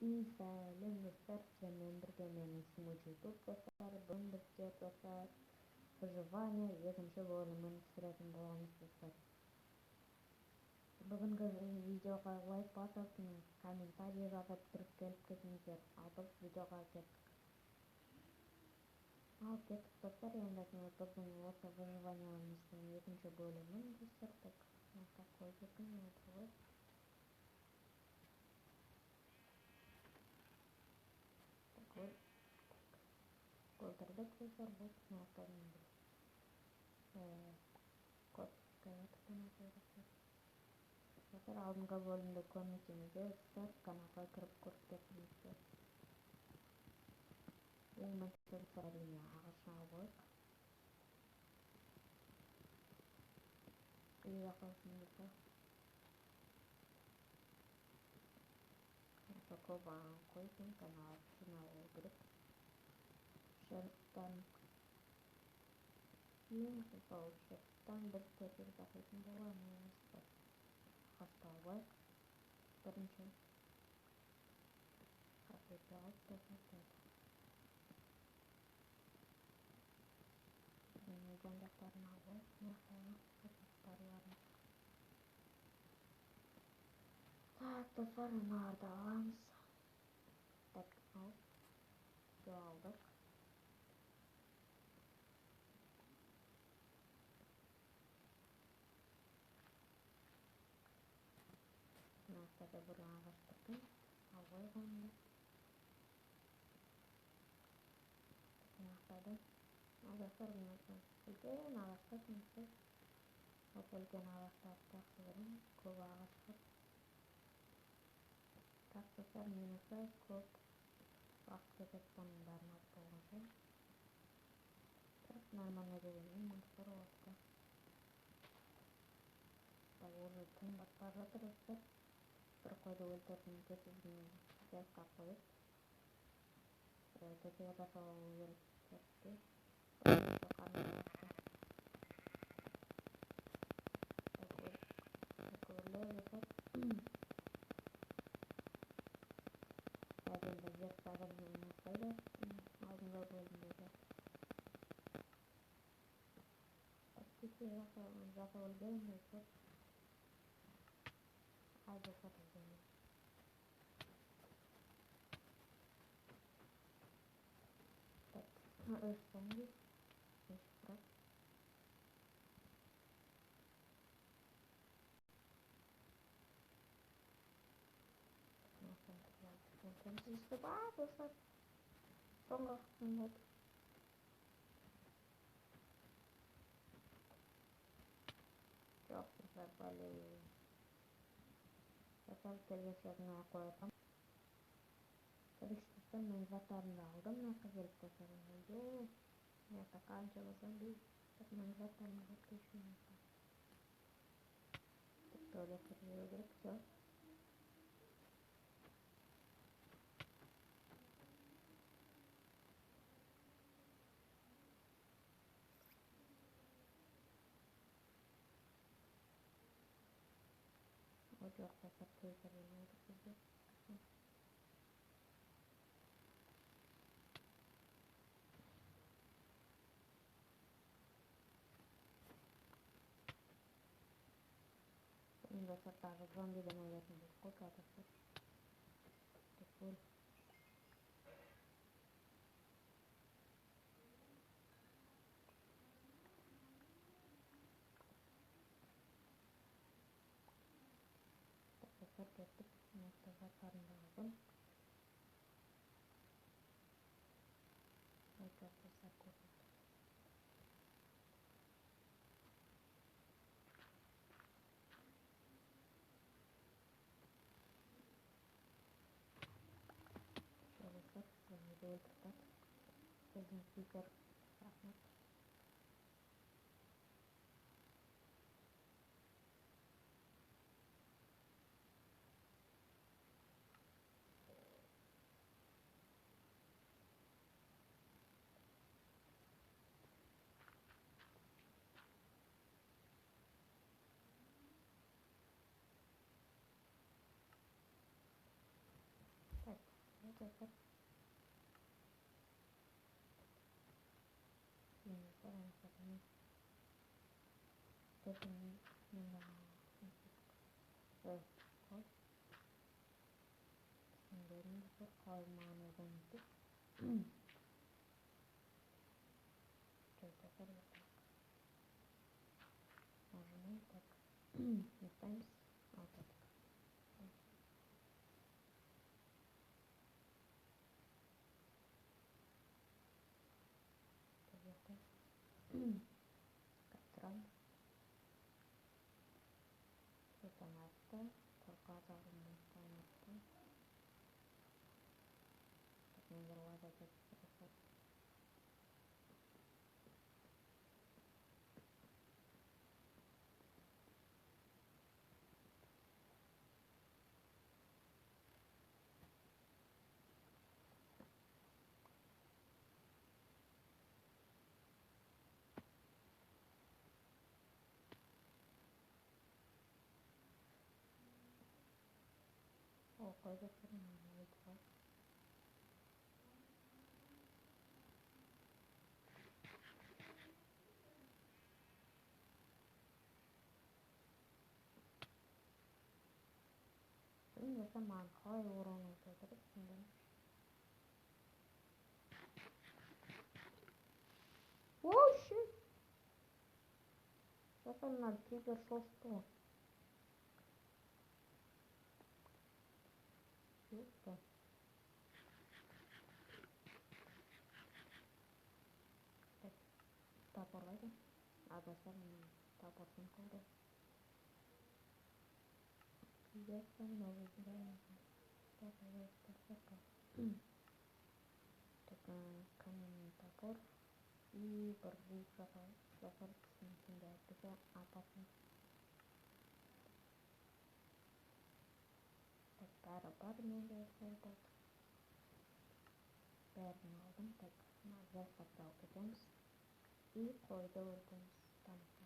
И сәлем достар, сіздермен бірге менің смузи ютуб достар. Бүгін бізде достар выживание екінші бөлімін түсіретін боламыз достар. Бүгінгі видеоға лайк басып, комментарий жазып тұрып келіп кетіңіздер. Ал біз видеоға кеттік. Достар, енді біздің осы выживаниеміздің екінші бөлімін түсірдік. Такой бекін отырғыз. Колдырдық достар, бұл сынақтарын код қайратықтан атайрықтар. Достар, алдыңғы бөлімді көрмесеңіздер, достар, каналға кіріп көріп кетіңіздер. Ең маңызды әрине ағылшын алып үйге қалсын достар. Көп қойсын, канал жинау керек. Шеріттен ең сол шеріттен біз көтер бақитын боламыз. Қастаулайық бірінші қасеті алып достар. Жан-жақтарын алып, жақтарын так, достар, мыналарды аламыз. Так, алып алдық. Мынақтарды бір ағаш тұрдым, алғай қойымды. Мынақтарды достар, үлкен ағашқа кемістер. Үлкен ағаштарды жақсы көрем, көп ағаш көп. Так, достар, менікі көп уақыт кетеді бұның бәрін алып болғанша. Так, нормально дегенмен монстр олды. Так, уже түн батпар жатыр достар. Bir қойды өлтірдім, көтіздің жасқа қойып. Көтеге жасау керек кетті. Көрлер жасап. Әдемді жастағын ұмытпайды. Алдыңғы бөлімдегі. Көтеге жасау өлген жасап. Айда сатылдым. Öğretmenlik bırak. İşte bak dostlar. Sonra oldu. Çok güzel böyle. Dostlar gelişlerine koyalım. Karıştırdım, menfaatlarını aldım. Nasıl gelip dostlarım oldu. Ya da kanca olsa bir menfaatlarını geçiyorum. Böyle kırıyoruz. Çok. O çok da kırıyoruz. Достар, тағы зомбиден ойлайтын болдық қой достар. Прикол. Достар, кеттік. Мықты заттарымды алдым. Достар, көрдік. Öldürdük. Bizim speaker yapmak. Так, Dokter. Ini orang katanya. Terus ini kok sendiri kok kalau mana bentuk. Dokter tak. Mana tak. Depends. Oke. Dokter. Katran. Setanata. Terkata setanata. Yang berwajah dokter. Oh, kau dokter mana itu? Ini biasa makai orang itu terus kemudian. Oh shit! Saya nanti bersosto. Sudah. Tapor lagi. Ada saya tapor singkong. Biasa mau berjalan. Tapor tersekat. Dengan kanan tapor. I beri tapor sehingga bisa apa pun. Tapor ini saya Bernalden tak nada fatal events e corridor tanpa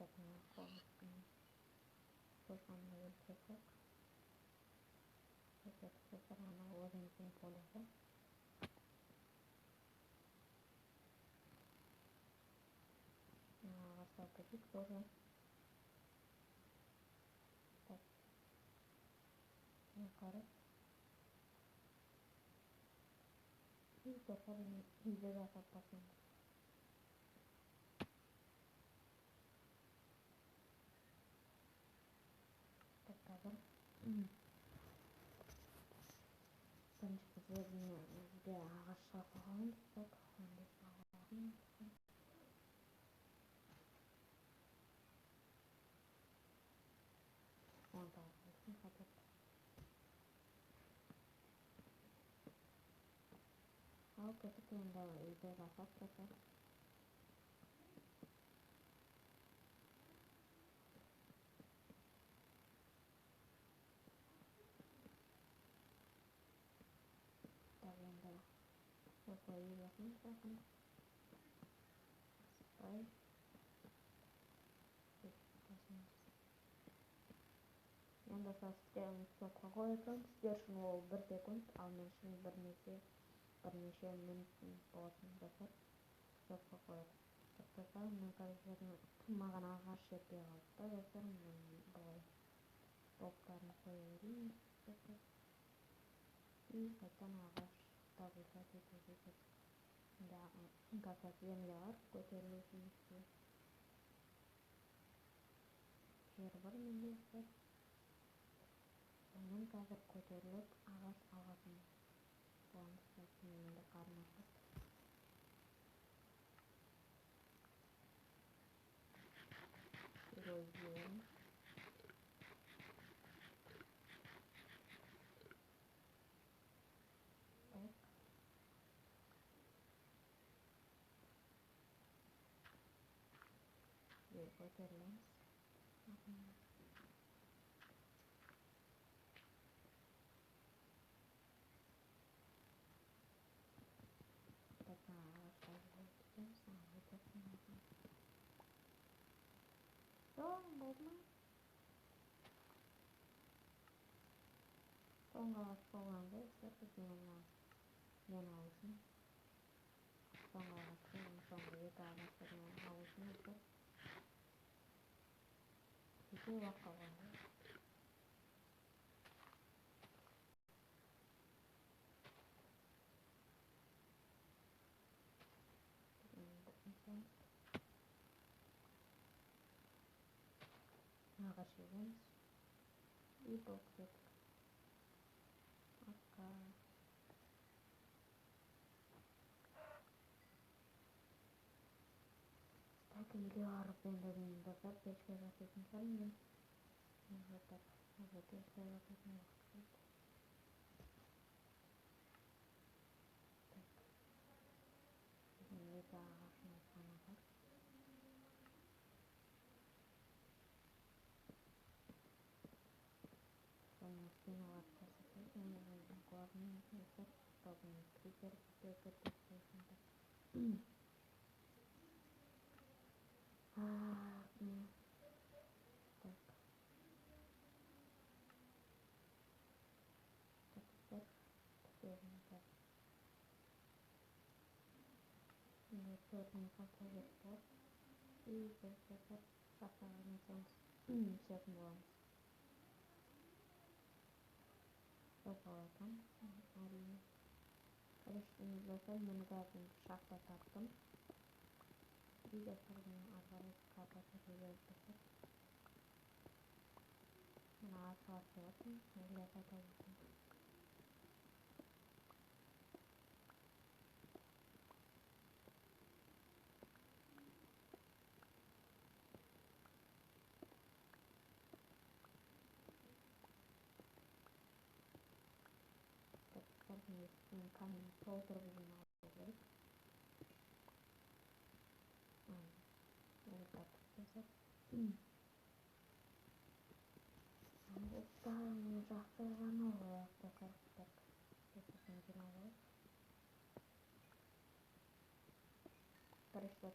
teknologi suasana cekok karena orang pun boleh nah rasa begitu kan tak korek itu karena ini rasa pasang tak kabar dan sebenarnya dia rasa paham tak handis paham mantap itu kata how ketika anda itu rasa proses tak anda sesuai dengan akan sesuai yang dasar yang protokol kan sederhana bertekun almensin bernisi menempot dasar protokol protokol mengkariskan makan agar setiap dasar membawa program seiring dasar di kata agar stabilitas itu tidak kasihan liar kotelus itu server mendasar dengan cover kotelus awas transaksi karena erosion ek ya kotelus so, Bob Соңғы ағаш болғанда біздің мына нені алу үшін соңғы ағашты соңғы екі ағашты алу үшін біздер жеке уақыт қалғанда ағаш егеміз и болып кеттік. Так, үйге барып енді бір пешке жасайтын шығармын. Уже так, уже пешке жасайтын уақыт келді. Так, екі ағашымыз ғана бар. Соның стеналарды жасатайық. Енді главный өсір, чтобы крипер бітекір кетпесін. Төртін қосылып болып и бір сәтір сақтаған соң түсетін боламыз. Опалатам әрине. Көріштіңіздер, мен қазір шахта таптым. Үйде тұрған арғарай қапасы жіберіп түсіп. Мына асфальт болатын, ойлап аталатын. Мен камень толтырып жинау керек. Вот так жасап. Мен жақсы ғана ояқта сарқытып кесетін жинау керек. Короче,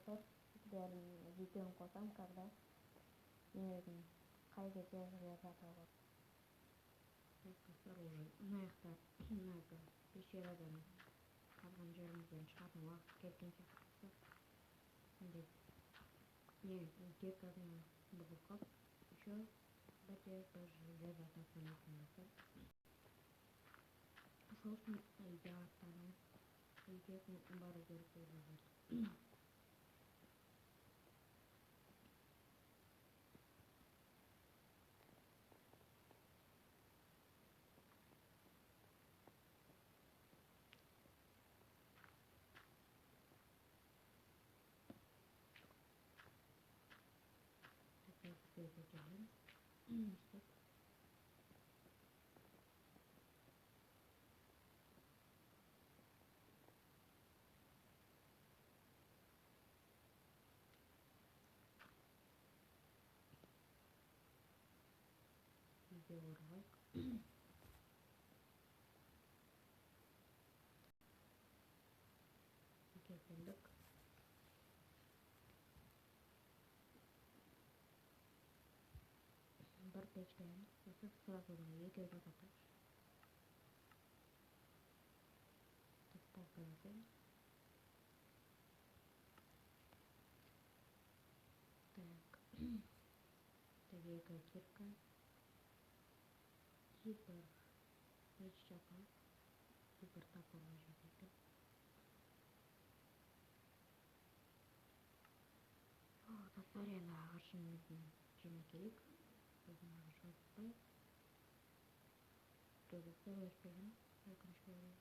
бәрін видеоны қосам, когда мен қай кезде жатады ғой. Достар, уже мына жақта пещерадан қалған жерімізден шығатын уақыт келген сияқты. Енді деканы бұғып қалып, еще бір жерде тастамайтын достар. Сол үшін үйге аттанып, үйге бару керек болып жатыр. Үйге оралайық. Үйге келдік. Бір пешкені сразу екі жататық. Так жасаймыз. Так, екі кирка и бір чапа и бір топорға жатады. Достар, енді ағашымыздың жемі керек. Біздің ағаш өтпей. Достар, өтпеген. Өкінішке орай.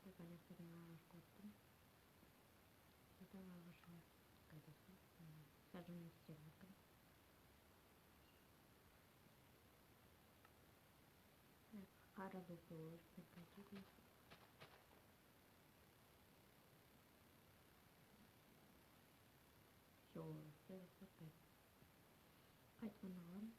Так, аяқтарына ағаш қойттым. Затақ ағашына қайдасы. Сажын істеп жатырмын. Қара бұлты өшпек қайтеді. Все, қайтқан аламыз.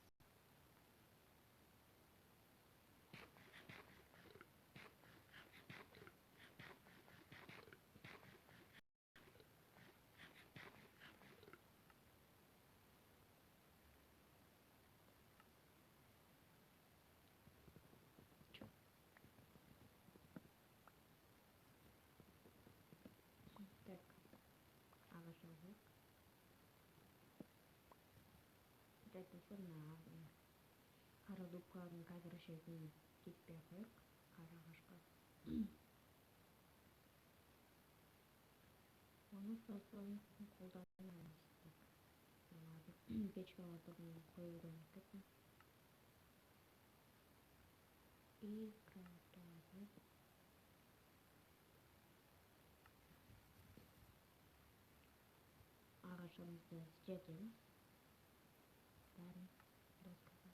салайық. Достар, мына қара дубкалардың қазір шетін кетпей қойық, қара ағашқа. Оны сосын қолданамыз. Печкалардың қойылған кетін. И кратады. Ағашымызды істетеміз. Бәрін доскаға.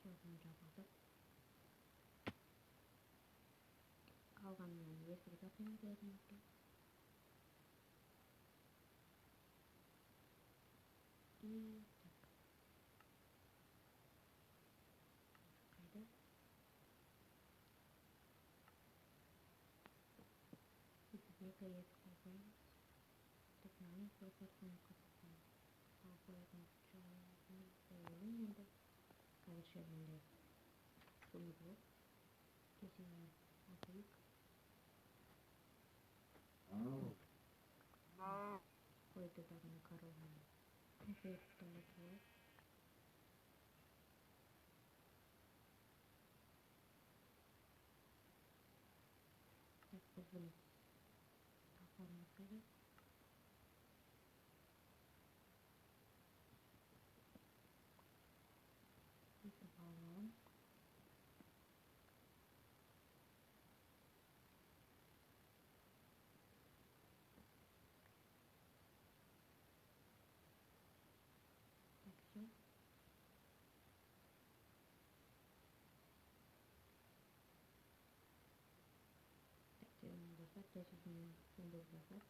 Сөзін жабылдық. Қалғанынан есік жатымыз өзімізге. И так. Қайда? Екі есік қоймыз. Так, мынаны сұрақтардан қатысамыз. Ал қойған жағымызды өлімді. Қазір шерінде сумыз жоқ. Кесеге атайық. Қойды дағын қарылған. Эффекті атылып. Так, біздің тақырымыз қайда? Есіп алып. Так, все. Так, достар, тәжірибені сондай жасап,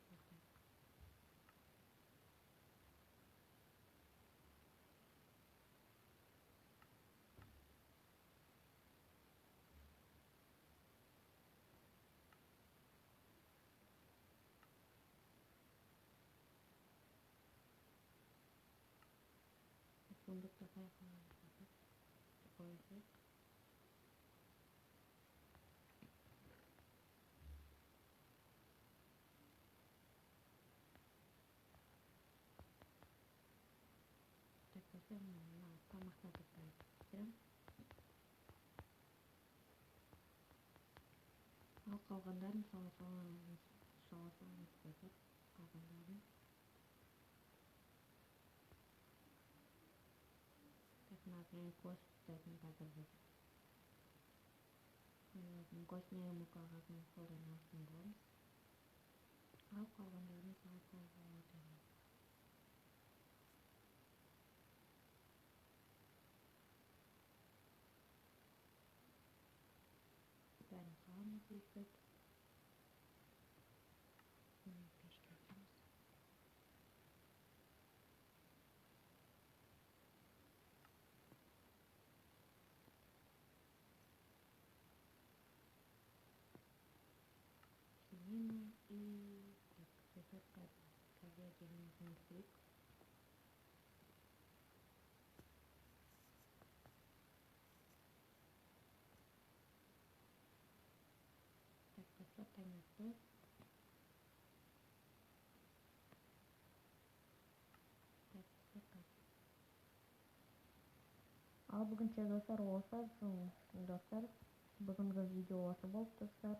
сондықта қайқалады жасап, қойсақ. Так, достар, мына тамақтарды пісірем. Ал қалғандарын сала-саламыз достар. Қалғандарын. Так, мына костатын қазір. Костная мукағатын қолданатын боламыз. Ал қалғандарын сала-саламыз. Бәрін саламыз есіп. Пешке атамыз. Семена и так, достар, говядину фрик. Так, достар, таңатты. Так, достар. Ал бүгінше достар осы. Достар, бүгінгі видео осы болды достар.